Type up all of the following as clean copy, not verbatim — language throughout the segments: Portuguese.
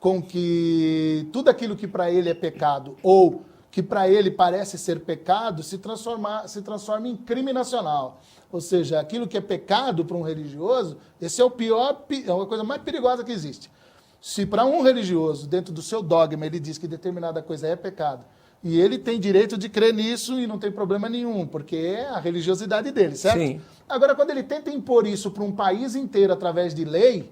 com que tudo aquilo que para ele é pecado ou que para ele parece ser pecado se transforma em crime nacional. Ou seja, aquilo que é pecado para um religioso, esse é o pior, é a coisa mais perigosa que existe. Se para um religioso, dentro do seu dogma, ele diz que determinada coisa é pecado, e ele tem direito de crer nisso e não tem problema nenhum, porque é a religiosidade dele, certo? Sim. Agora, quando ele tenta impor isso para um país inteiro através de lei,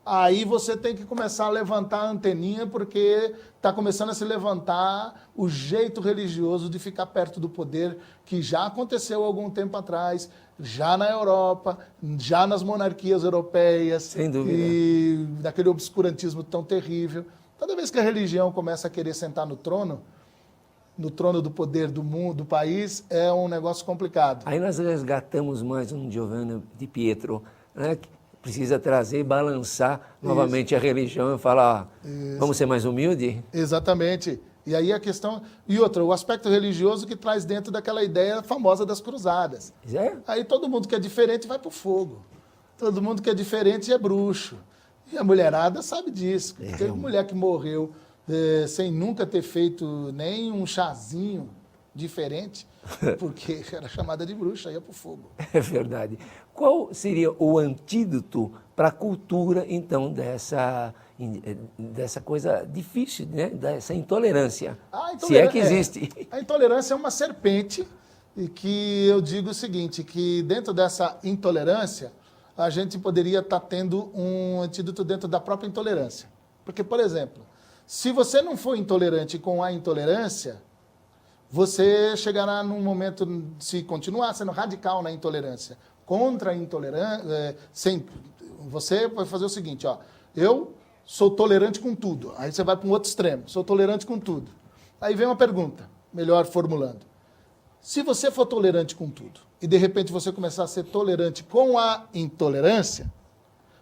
aí você tem que começar a levantar a anteninha, porque está começando a se levantar o jeito religioso de ficar perto do poder, que já aconteceu há algum tempo atrás, já na Europa, já nas monarquias europeias. Sem dúvida. E daquele obscurantismo tão terrível. Toda vez que a religião começa a querer sentar no trono do poder do mundo, do país, é um negócio complicado. Aí nós resgatamos mais um Giovanni Di Pietro, né, que precisa trazer e balançar novamente a religião e falar, vamos ser mais humildes? Exatamente. E aí a questão... E outra, o aspecto religioso que traz dentro daquela ideia famosa das cruzadas. É? Aí todo mundo que é diferente vai pro fogo. Todo mundo que é diferente é bruxo. E a mulherada sabe disso. Teve mulher que morreu sem nunca ter feito nem um chazinho diferente, porque era chamada de bruxa, ia pro fogo. É verdade. Qual seria o antídoto para a cultura, então, dessa coisa difícil, né? Dessa intolerância? Se é que existe. A intolerância é uma serpente, e que eu digo o seguinte, que dentro dessa intolerância, a gente poderia estar tendo um antídoto dentro da própria intolerância. Porque, por exemplo, se você não for intolerante com a intolerância, você chegará num momento, se continuar sendo radical na intolerância, contra a intolerância, você vai fazer o seguinte, ó, eu sou tolerante com tudo. Aí você vai para um outro extremo, sou tolerante com tudo. Aí vem uma pergunta, melhor formulando. Se você for tolerante com tudo, e de repente você começar a ser tolerante com a intolerância,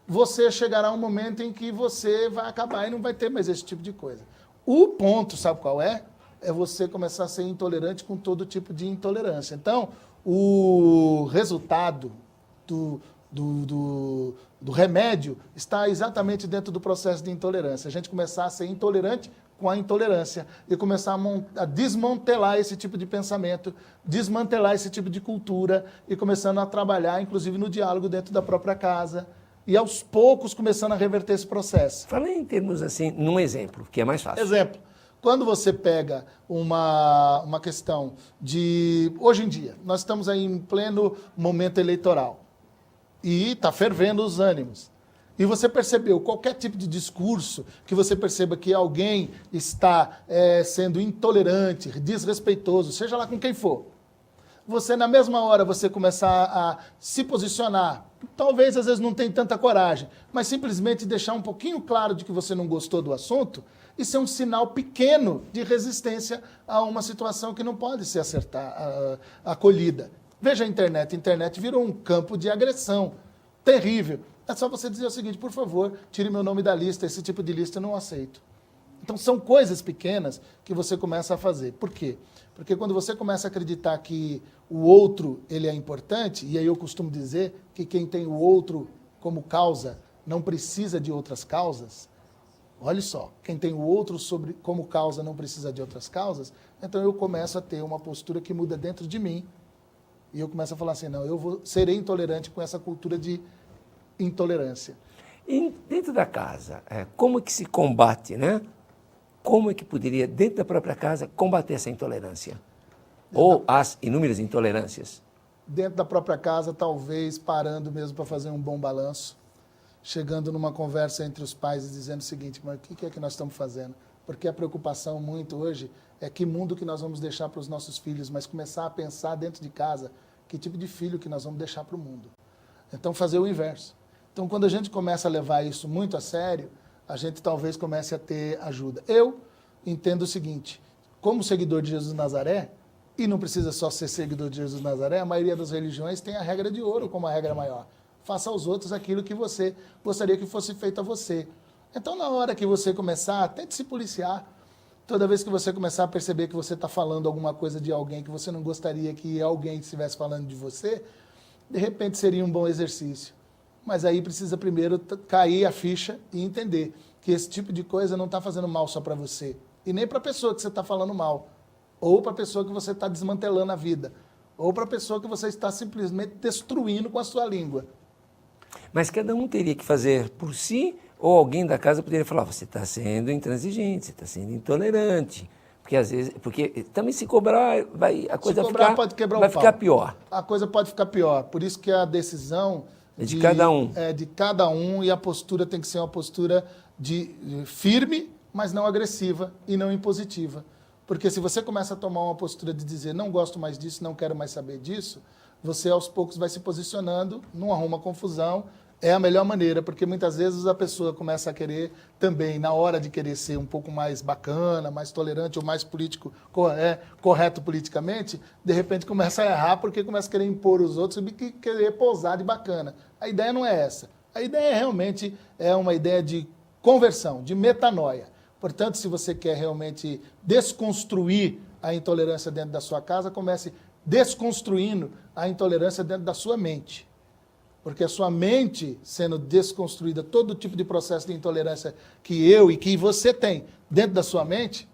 você chegará a um momento em que você vai acabar e não vai ter mais esse tipo de coisa. O ponto, sabe qual é? É você começar a ser intolerante com todo tipo de intolerância. Então, o resultado do remédio está exatamente dentro do processo de intolerância. A gente começar a ser intolerante com a intolerância e começar a desmantelar esse tipo de pensamento, desmantelar esse tipo de cultura e começando a trabalhar, inclusive, no diálogo dentro da própria casa e, aos poucos, começando a reverter esse processo. Fala em termos assim, num exemplo, que é mais fácil. Exemplo. Quando você pega uma questão de... Hoje em dia, nós estamos aí em pleno momento eleitoral e está fervendo os ânimos. E você percebeu qualquer tipo de discurso que você perceba que alguém está sendo intolerante, desrespeitoso, seja lá com quem for. Você, na mesma hora, você começar a se posicionar, talvez às vezes não tenha tanta coragem, mas simplesmente deixar um pouquinho claro de que você não gostou do assunto, isso é um sinal pequeno de resistência a uma situação que não pode ser acolhida. Veja a internet virou um campo de agressão terrível. É só você dizer o seguinte, por favor, tire meu nome da lista, esse tipo de lista eu não aceito. Então são coisas pequenas que você começa a fazer. Por quê? Porque quando você começa a acreditar que o outro ele é importante, e aí eu costumo dizer que quem tem o outro como causa não precisa de outras causas, olha só, quem tem o outro como causa não precisa de outras causas, então eu começo a ter uma postura que muda dentro de mim, e eu começo a falar assim, não, serei intolerante com essa cultura de intolerância. E dentro da casa, como é que se combate, né? Como é que poderia, dentro da própria casa, combater essa intolerância? Ou as inúmeras intolerâncias? Dentro da própria casa, talvez parando mesmo para fazer um bom balanço, chegando numa conversa entre os pais e dizendo o seguinte, mas o que é que nós estamos fazendo? Porque a preocupação muito hoje é que mundo que nós vamos deixar para os nossos filhos, mas começar a pensar dentro de casa que tipo de filho que nós vamos deixar para o mundo. Então, fazer o inverso. Então, quando a gente começa a levar isso muito a sério, a gente talvez comece a ter ajuda. Eu entendo o seguinte, como seguidor de Jesus de Nazaré, e não precisa só ser seguidor de Jesus de Nazaré, a maioria das religiões tem a regra de ouro como a regra maior. Faça aos outros aquilo que você gostaria que fosse feito a você. Então, na hora que você começar, tente se policiar. Toda vez que você começar a perceber que você está falando alguma coisa de alguém que você não gostaria que alguém estivesse falando de você, de repente seria um bom exercício. Mas aí precisa primeiro cair a ficha e entender que esse tipo de coisa não está fazendo mal só para você. E nem para a pessoa que você está falando mal. Ou para a pessoa que você está desmantelando a vida. Ou para a pessoa que você está simplesmente destruindo com a sua língua. Mas cada um teria que fazer por si, ou alguém da casa poderia falar, você está sendo intransigente, você está sendo intolerante. Porque às vezes, porque também se cobrar, a coisa pode quebrar vai o pau. Ficar pior. A coisa pode ficar pior. Por isso que a decisão é de cada um. É de cada um, e a postura tem que ser uma postura firme, mas não agressiva e não impositiva. Porque se você começa a tomar uma postura de dizer não gosto mais disso, não quero mais saber disso, você aos poucos vai se posicionando, não arruma confusão. É a melhor maneira, porque muitas vezes a pessoa começa a querer também, na hora de querer ser um pouco mais bacana, mais tolerante ou mais correto politicamente, de repente começa a errar porque começa a querer impor os outros e querer posar de bacana. A ideia não é essa. A ideia realmente é uma ideia de conversão, de metanoia. Portanto, se você quer realmente desconstruir a intolerância dentro da sua casa, comece desconstruindo a intolerância dentro da sua mente. Porque a sua mente sendo desconstruída, todo tipo de processo de intolerância que eu e que você tem dentro da sua mente,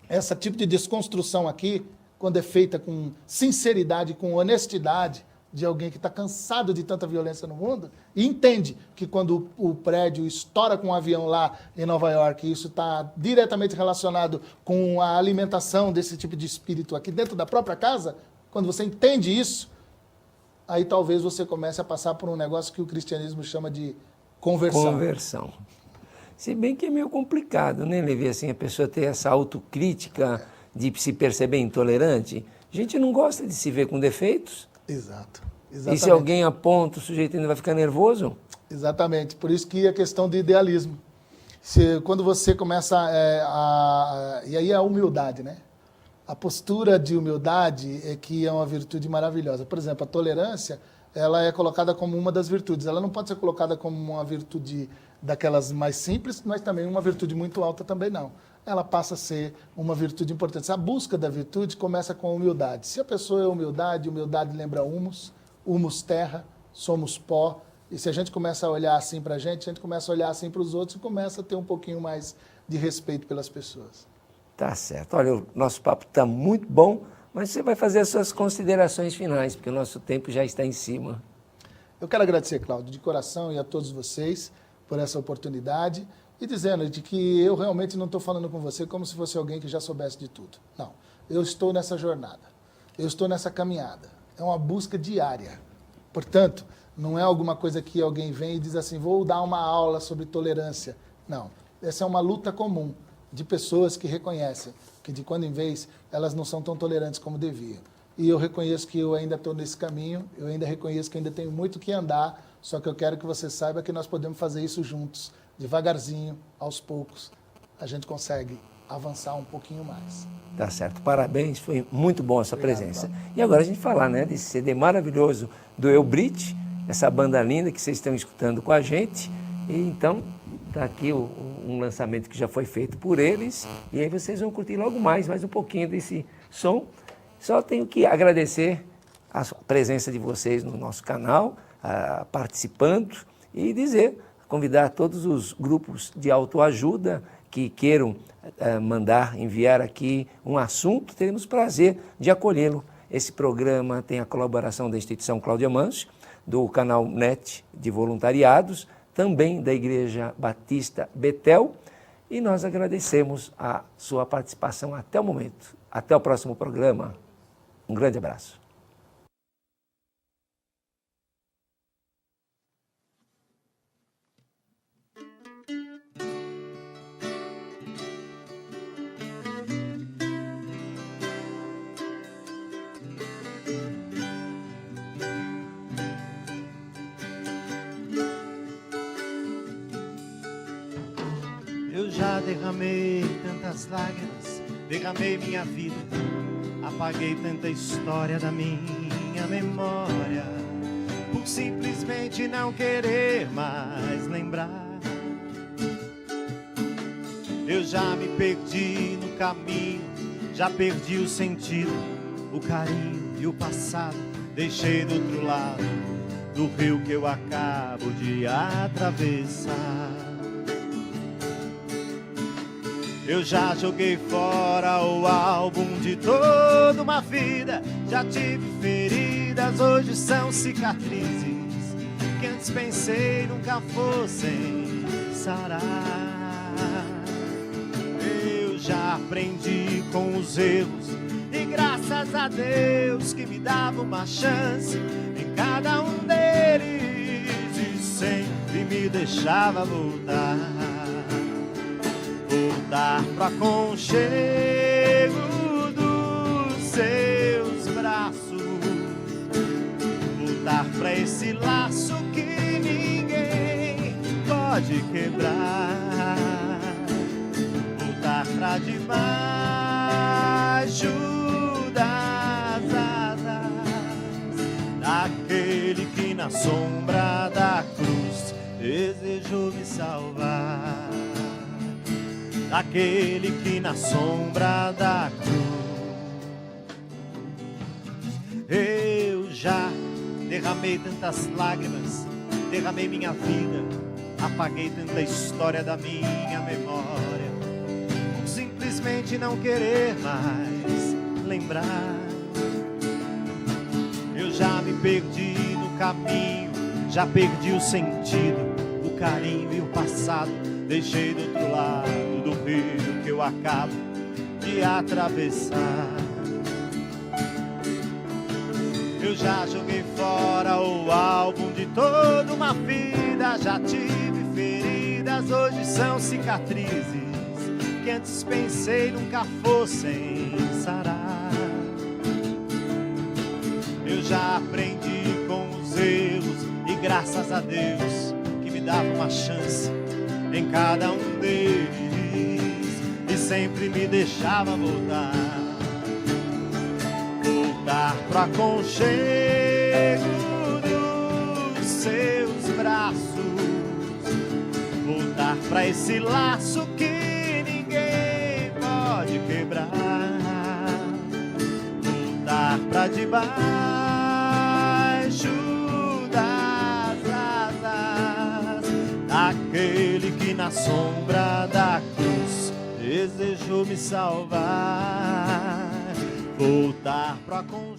esse tipo de desconstrução aqui, quando é feita com sinceridade, com honestidade, de alguém que está cansado de tanta violência no mundo, e entende que quando o prédio estoura com um avião lá em Nova York, isso está diretamente relacionado com a alimentação desse tipo de espírito aqui dentro da própria casa, quando você entende isso, aí talvez você comece a passar por um negócio que o cristianismo chama de conversão. Se bem que é meio complicado, né, Levi? Assim, a pessoa ter essa autocrítica de se perceber intolerante. A gente não gosta de se ver com defeitos. Exato. E se alguém aponta, o sujeito ainda vai ficar nervoso? Exatamente. Por isso que a questão de idealismo. Quando você começa e aí a humildade, né? A postura de humildade é que é uma virtude maravilhosa. Por exemplo, a tolerância, ela é colocada como uma das virtudes. Ela não pode ser colocada como uma virtude daquelas mais simples, mas também uma virtude muito alta também não. Ela passa a ser uma virtude importante. A busca da virtude começa com a humildade. Se a pessoa é humildade lembra humus, humus terra, somos pó. E se a gente começa a olhar assim para a gente começa a olhar assim para os outros e começa a ter um pouquinho mais de respeito pelas pessoas. Tá certo. Olha, o nosso papo está muito bom, mas você vai fazer as suas considerações finais, porque o nosso tempo já está em cima. Eu quero agradecer, Cláudio, de coração e a todos vocês por essa oportunidade e dizendo de que eu realmente não estou falando com você como se fosse alguém que já soubesse de tudo. Não, eu estou nessa jornada, eu estou nessa caminhada. É uma busca diária. Portanto, não é alguma coisa que alguém vem e diz assim, vou dar uma aula sobre tolerância. Não, essa é uma luta comum de pessoas que reconhecem que de quando em vez elas não são tão tolerantes como deviam. E eu reconheço que eu ainda estou nesse caminho, eu ainda reconheço que ainda tenho muito que andar, só que eu quero que você saiba que nós podemos fazer isso juntos, devagarzinho, aos poucos, a gente consegue avançar um pouquinho mais. Tá certo, parabéns, foi muito bom a sua presença. E agora a gente falar, né, desse CD maravilhoso do Elbrit, essa banda linda que vocês estão escutando com a gente, e então está aqui um lançamento que já foi feito por eles, e aí vocês vão curtir logo mais um pouquinho desse som. Só tenho que agradecer a presença de vocês no nosso canal, participando, e convidar todos os grupos de autoajuda que queiram enviar aqui um assunto, teremos prazer de acolhê-lo. Esse programa tem a colaboração da Instituição Cláudia Manso, do canal NET de Voluntariados, também da Igreja Batista Betel, e nós agradecemos a sua participação até o momento. Até o próximo programa. Um grande abraço. Eu já derramei tantas lágrimas, derramei minha vida, apaguei tanta história da minha memória, por simplesmente não querer mais lembrar. Eu já me perdi no caminho, já perdi o sentido, o carinho e o passado deixei do outro lado. do rio que eu acabo de atravessar. Eu já joguei fora o álbum de toda uma vida. Já tive feridas, hoje são cicatrizes que antes pensei nunca fossem sarar. Eu já aprendi com os erros e graças a Deus que me dava uma chance em cada um deles e sempre me deixava voltar. Voltar pro aconchego dos seus braços, voltar pra esse laço que ninguém pode quebrar, voltar pra debaixo das asas daquele que na sombra da cruz desejou me salvar. Daquele que na sombra da cruz. Eu já derramei tantas lágrimas, derramei minha vida, apaguei tanta história da minha memória, por simplesmente não querer mais lembrar. Eu já me perdi no caminho, já perdi o sentido, o carinho e o passado deixei do outro lado do rio que eu acabo de atravessar. Eu já joguei fora o álbum de toda uma vida. Já tive feridas, hoje são cicatrizes que antes pensei nunca fossem sarar. Eu já aprendi com os erros e graças a Deus que me dava uma chance em cada um deles e sempre me deixava voltar. Voltar pro aconchego dos seus braços, voltar pra esse laço que ninguém pode quebrar, voltar pra debaixo das asas daquele que na sombra da cruz desejou me salvar. Voltar pro aconchego.